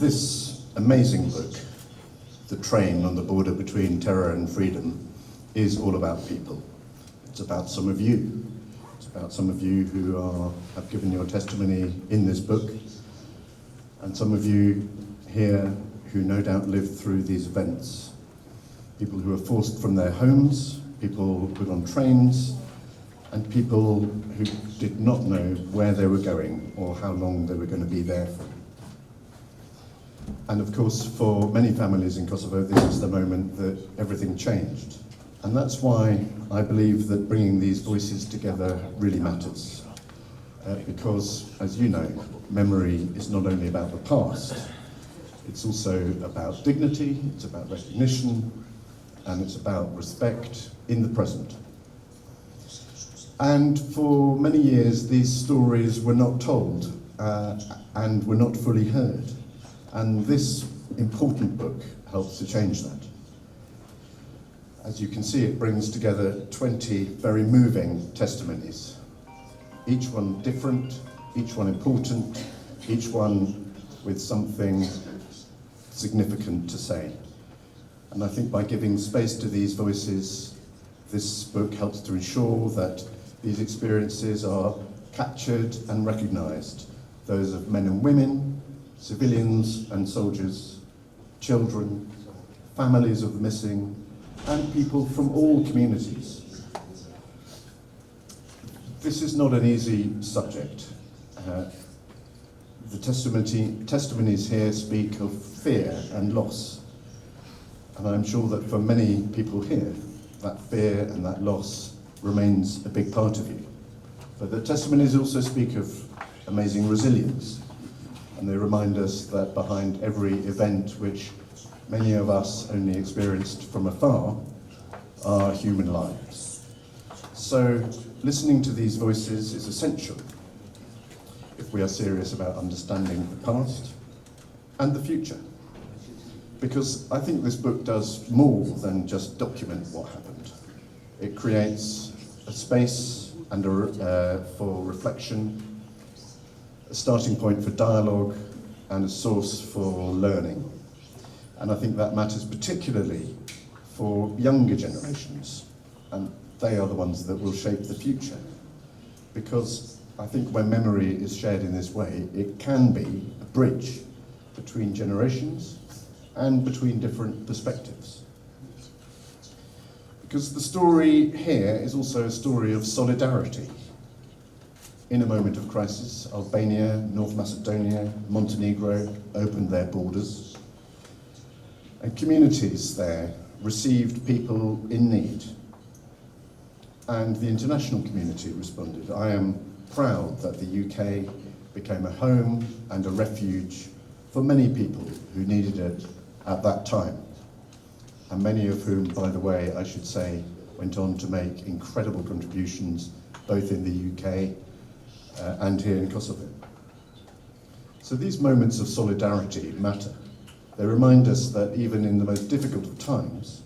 This amazing book, The Train on the Border Between Terror and Freedom, is all about people. It's about some of you. It's about some of you who have given your testimony in this book, and some of you here who no doubt lived through these events. People who were forced from their homes, people put on trains, and people who did not know where they were going or how long they were going to be there for. And of course, for many families in Kosovo, this is the moment that everything changed. And that's why I believe that bringing these voices together really matters. Because, as you know, memory is not only about the past, it's also about dignity, it's about recognition, and it's about respect in the present. And for many years, these stories were not told and were not fully heard. And this important book helps to change that. As you can see, it brings together 20 very moving testimonies, each one different, each one important, each one with something significant to say. And I think by giving space to these voices, this book helps to ensure that these experiences are captured and recognized, those of men and women, civilians and soldiers, children, families of the missing, and people from all communities. This is not an easy subject. The testimonies here speak of fear and loss. And I'm sure that for many people here, that fear and that loss remains a big part of you. But the testimonies also speak of amazing resilience. And they remind us that behind every event which many of us only experienced from afar are human lives. So listening to these voices is essential if we are serious about understanding the past and the future. Because I think this book does more than just document what happened. It creates a space and for reflection, a starting point for dialogue, and a source for learning. And I think that matters particularly for younger generations, and they are the ones that will shape the future. Because I think when memory is shared in this way, it can be a bridge between generations and between different perspectives. Because the story here is also a story of solidarity. In a moment of crisis, Albania, North Macedonia, Montenegro opened their borders, and communities there received people in need. And the international community responded. I am proud that the UK became a home and a refuge for many people who needed it at that time, and many of whom, by the way, I should say, went on to make incredible contributions both in the UK and here in Kosovo. So these moments of solidarity matter. They remind us that even in the most difficult of times,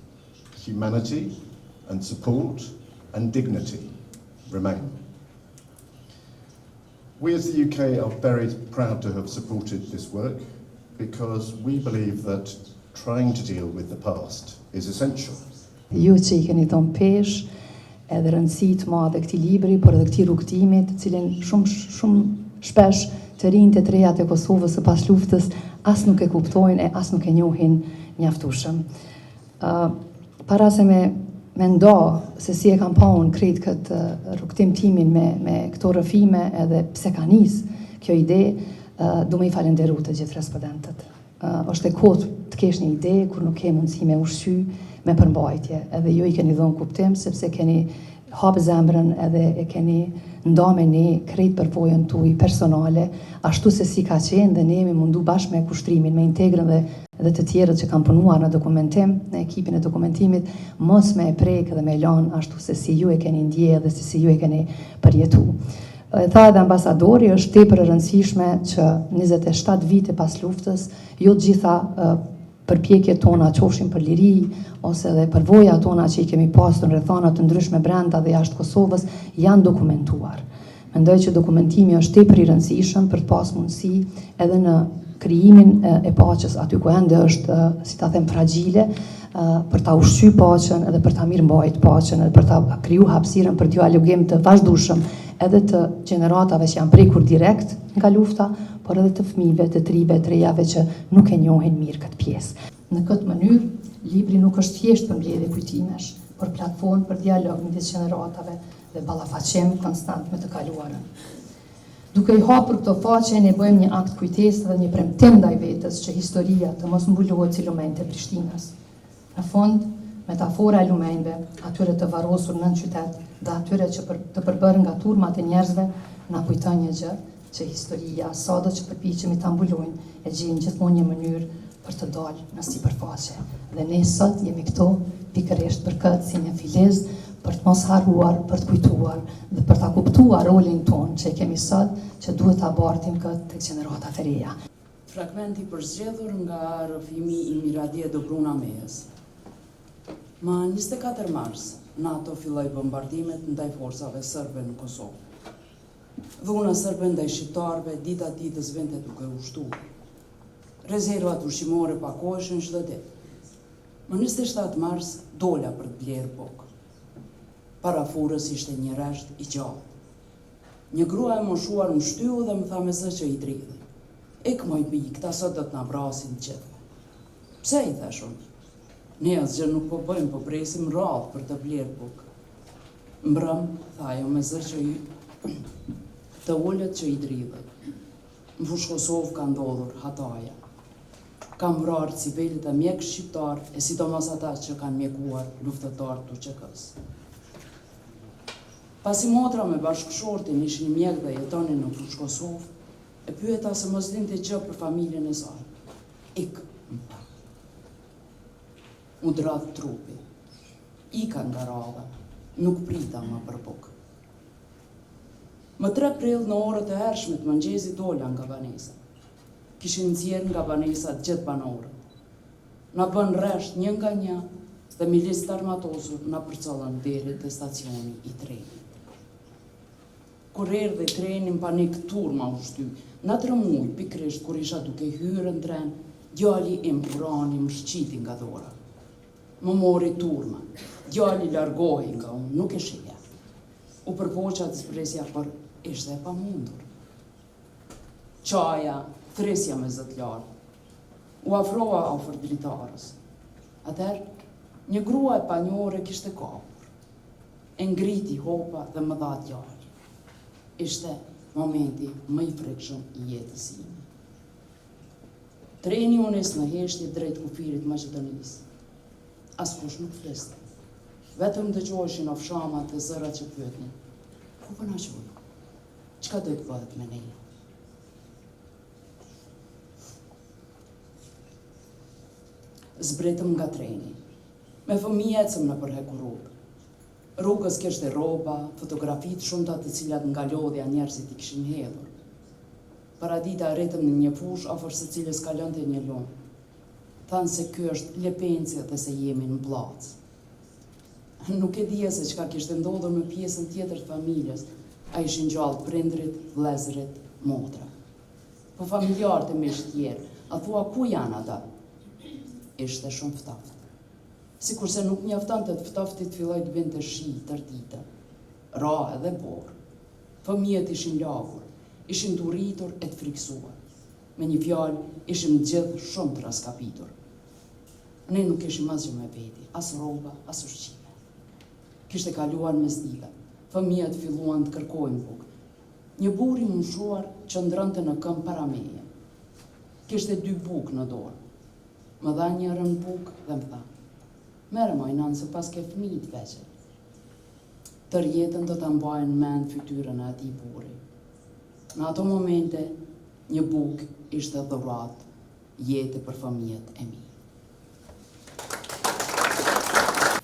humanity and support and dignity remain. We as the UK are very proud to have supported this work because we believe that trying to deal with the past is essential. Ju që I keni thonë pesh, edhe rëndësi të madhe këtij libri, por edhe këtij rrugtimi, të cilin shumë shpesh të rinjtë të reja të Kosovës së pas luftës as nuk e kuptojnë e as nuk e njohin mjaftueshëm. Para se me ndo se si e kam pa unë krejt këtë rrugtim timin me këto rrëfime edhe pse ka nis kjo ide, du me I falenderu të gjithë respondentët. Është e kohë të kesh një ide kur nuk ke mundësi me ushqy me përmbajtje, edhe ju I keni dhënë kuptim sepse keni hapë zemrën edhe e keni nda me ne krejt përvojën tuaj personale, ashtu se si ka qenë dhe ne jemi mundu bashkë me kushtrimin, me integrën dhe të tjerët që kanë punuar në dokumentim, në ekipin e dokumentimit, mos me e prek dhe me lan ashtu se si ju e keni ndje dhe si ju e keni përjetu. E tha edhe ambasadori, është tepër e rëndësishme që 27 vite pas luftës, jo të gjitha përpjekjet tona, qofshin për liri, ose dhe përvoja tona që I kemi pasur në rrethana të ndryshme brenda dhe jashtë Kosovës, janë dokumentuar. Mendoj që dokumentimi është tepër I rëndësishëm për të pas mundësi edhe në krijimin e paqes aty ku ende është, si ta them, fragjile, për ta ushqy paqen edhe për ta mirëmbajt paqen edhe për ta kriju hapësirën për dialogim të vazhdueshëm edhe të gjeneratave që janë prekur direkt nga lufta, por edhe të fëmijëve, të trive, të rejave që nuk e njohin mirë këtë pjesë. Në këtë mënyrë, libri nuk është thjesht për mbledhje kujtimesh, por platformë për dialog midis gjeneratave dhe ballafaqim konstant me të kaluarën. Duke i hapur këto faqe, ne bëjmë një akt kujtesë dhe një premtim ndaj vetes që historia të mos mbulohet si lumenjtë e Prishtinës. Në fund, metafora e lumenjve, atyre të varrosur nën qytet dhe atyre që të përbërë nga turmat e njerëzve, na kujton një gjë, që historia, sado që përpiqemi ta mbulojmë, e gjejmë gjithmonë një mënyrë për të dalë në sipërfaqe. Dhe ne sot jemi këtu pikërisht për këtë, si një filez, për të mos harruar, për të kujtuar dhe për ta kuptuar rolin tonë që kemi sot, që duhet ta bartim këtë tek gjeneratat e reja. Fragmenti përzgjedhur nga rrëfimi i Miradie Dobruna Mejës. Më 24 mars, NATO filloi bombardimet ndaj forcave serbe në Kosovë. Dhuna serbe ndaj shqiptarëve dita ditës vente duke u shtuar. Rezervat ushqimore pakoheshin çdo ditë. Më 27 mars dola për të blerë bukë. Para furës ishte një resht i gjallë. Një grua e moshuar më shtyu dhe më tha me zë që i dridhi. Ik moj bi, këta sot do të na vrasin gjithve. Pse i thash unë? Ne asgjë nuk po bëjmë, po presim radhë për të blerë bukë. Mbrëm, tha ajo me zë që i të ullët që i dridhi. Në fushë Kosovë ka ndodhur hataja. Kam vrarë civilit e mjek shqiptar e sidomos ata që kanë mjekuar luftëtar të UÇK-s. Pasi motra me bashkëshortin ishin mjek dhe jetonin në fushë Kosovë, e pyeta se mos dinte gjë për familjen e saj. Ik, më tha. U dradh trupi. Ika nga radha, nuk prita më për bukë. Më 3 prill në orët e hershme të mëngjesit dola nga banesa. Kishin nxjerrë nga banesa gjithë banorët. Na bën rresht një nga një dhe milisë të armatosur na përcollën deri te stacioni i trenit. Kur erdhi treni në panik turma u shty. Na 3 muaj pikrisht kur isha duke hyrë në tren, djali im Urani më shqiti nga dhora. Më mori turma. Djali largohi nga unë, nuk e shihja. U përpoqa të zbresja, por ishte e pamundur. Qaja, thresja me zët lartë. U afrova afër dritarës. Atëherë, një grua e panjore kishte kapur. E ngriti hopa dhe më dha djali. Ishte momenti më i frikshëm i jetës ime. Treni u nis në heshtje drejt kufirit Maqedonisë. Askush nuk fliste. Vetëm dëgjoheshin ofshamat dhe zërat që pyetnin. Ku po na qoj? Çka do të bëhet me ne? Zbretëm nga treni. Me fëmijë ecëm në përhekurur. Rrugës kishte rroba, fotografit shumta të cilat nga lodhja njerëzit i kishin hedhur. Paradita arritëm në një fushë afër së cilës kalonte një lum. Thanë se ky është Lepenci dhe se jemi në Blac. Nuk e dija se çka kishte ndodhur me pjesën tjetër të familjes. A ishin gjallë prindrit, vëllezërit, motra. Po familjarët e mish tjerë, a thua ku janë ata? Ishte shumë ftaftë. Sikurse nuk mjaftonte të ftoftit filloi të vinte shi tërdita. Ra edhe borë. Fëmijët ishin lagur, ishin të rritur e të friksuar. Me një fjalë, ishim gjithë shumë të raskapitur. Ne nuk ishim asgjë me veti, as rroba, as ushqime. Kishte kaluar mesdita. Fëmijët filluan të kërkojnë bukë. Një burr i moshuar qëndronte në këmbë para meje. Kishte 2 bukë në dorë. Më dha njërën bukë dhe më tha: "Merre moj nanë, se pas ke fëmijë të vegjël." Tër jetën do ta mbajnë mend fytyrën e atij burri. Në ato momente, një bukë ishte dhuratë jetë për fëmijët e mi.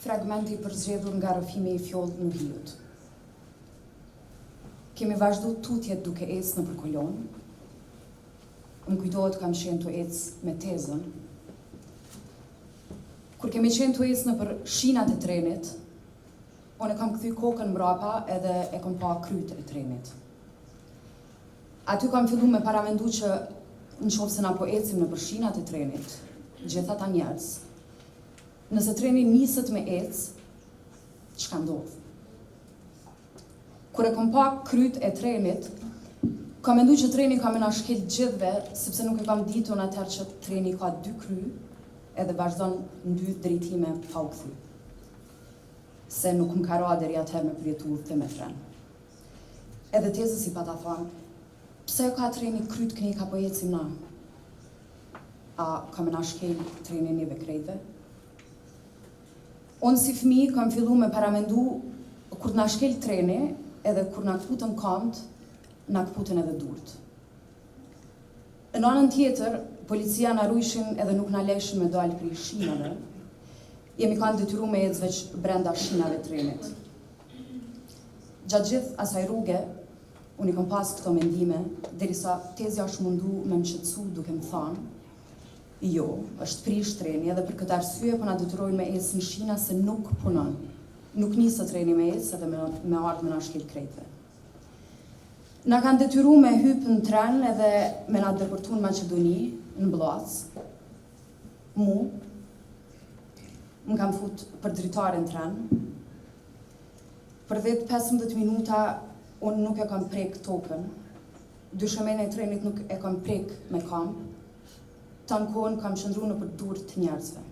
Fragmenti përzgjedhur nga rrëfimi i fjollët në Hiut. Kemi vazhdu tutjet duke ecë nëpër kolonë. Më kujtohet kam qenë të ecë me tezën. Kur kemi qenë të ecë nëpër shinat e trenit, unë kam kthy kokën mbrapa edhe e kam pa kryt e trenit. Aty kam fillu me paramendu që në qoftë se na po ecim në përshinat e trenit, gjitha ta njerëz, nëse treni niset me çka ndodh? Kur e kom pa kryt e trenit, kam mendu që treni ka me na shkel gjithve, sepse nuk e kam ditur në atëherë që treni ka 2 kry, edhe vazhdon në 2 drejtime pa u kthy. Se nuk më ka ra deri atëherë me përjetu udhëtim me tren. Edhe tezës i pa ta thonë, pse ka treni kryt këni ka po ecim na? A ka me na shkel treni njëve krejtve? Unë si fëmi kam fillu me paramendu kur na shkel treni, edhe kur na këputën kamët, na këputën edhe durt. Në anën tjetër, policia na rujshin edhe nuk na leshin me dalë prej shinave. Jemi kanë detyru me ecë veç brenda shinave trenit. Gjatë gjithë asaj rruge, unë i kom pas këto mendime, derisa tezja është mundu me më qetësu duke më thanë, jo, është prish treni, edhe për këtë arsye po na detyrojnë me ecë në shina se nuk punon. Nuk nisë treni me ecë edhe me ardhë me na shkel krejtve. Na kanë detyru me hypë në tren edhe me na deportu në Maqedoni, në Blac. Më kam fut për dritare në tren. Për 10-15 minuta, unë nuk e kam prek tokën. Dyshemene e trenit nuk e kam prek me kamp. Tanë kohën kam qëndru në për dur të njerëzve.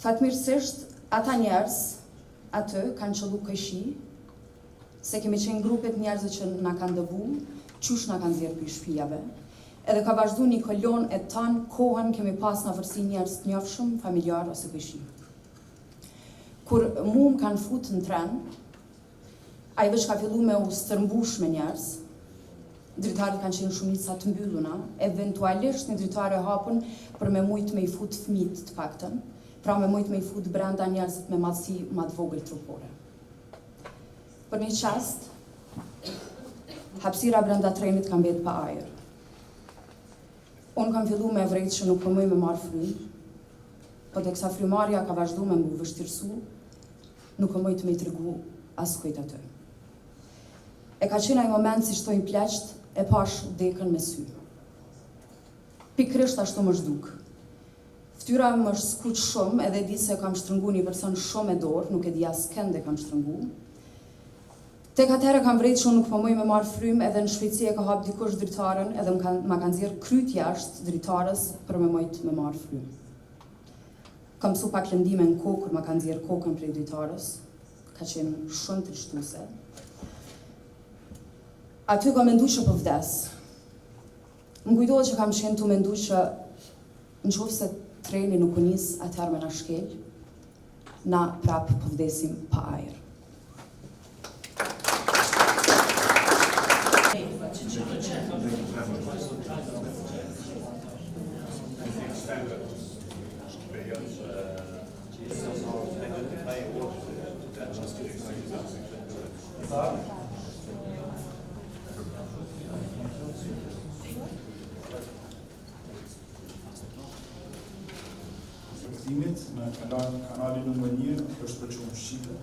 Fatmirësisht, ata njerëz, atë kanë qëllu këshi, se kemi qenë grupet njerëzve që na kanë dëbu, qysh na kanë zjerë për shpijave, edhe ka vazhdu një kolon e tanë kohën kemi pas në vërsi njerëz të njofshëm, familjar ose këshi. Kur mu më kanë fut në tren, a i veç ka fillu me u stërmbush me njerëz, dritarët kanë qenë shumica të mbylluna, eventualisht një dritare hapën për me mujt me i fut fëmijët të paktën, pra me mujt me i fut brenda njerëzit me madhësi ma të vogël trupore. Për një qast, hapësira brenda trenit kam betë pa ajër. Unë kam fillu me vrejtë që nuk përmëj me marë frymë, po të kësa frymarja ka vazhdu me mbu vështirësu, nuk përmëj të me i tregu as kujt atë. E ka qenë ai moment si shtojnë pleqt, e pash dekën me sy. Pikrisht ashtu më zhduk. Ftyra më është skuq shumë, edhe di se kam shtrëngu një person shumë e dorë, nuk e di as kënde kam shtrëngu. Tek atëherë kam vrejtë që nuk përmoj me marë frymë, edhe në shpejtësi e ka hap dikush dritaren, edhe ma kanë zirë kryt jashtë dritarës për me mojt me marë frymë. Kam su pak lëndime në kokë, kur ma kanë zirë kokën prej dritarës, ka qenë shumë të shtuse. Aty kam mendu që për vdes. Më kujtohet që kam qenë të mendu që në qoftë se treni nuk u nis atëherë me na shkel, na prapë për vdesim pa ajër. Në kanalin numër 1 është për që më shqipe.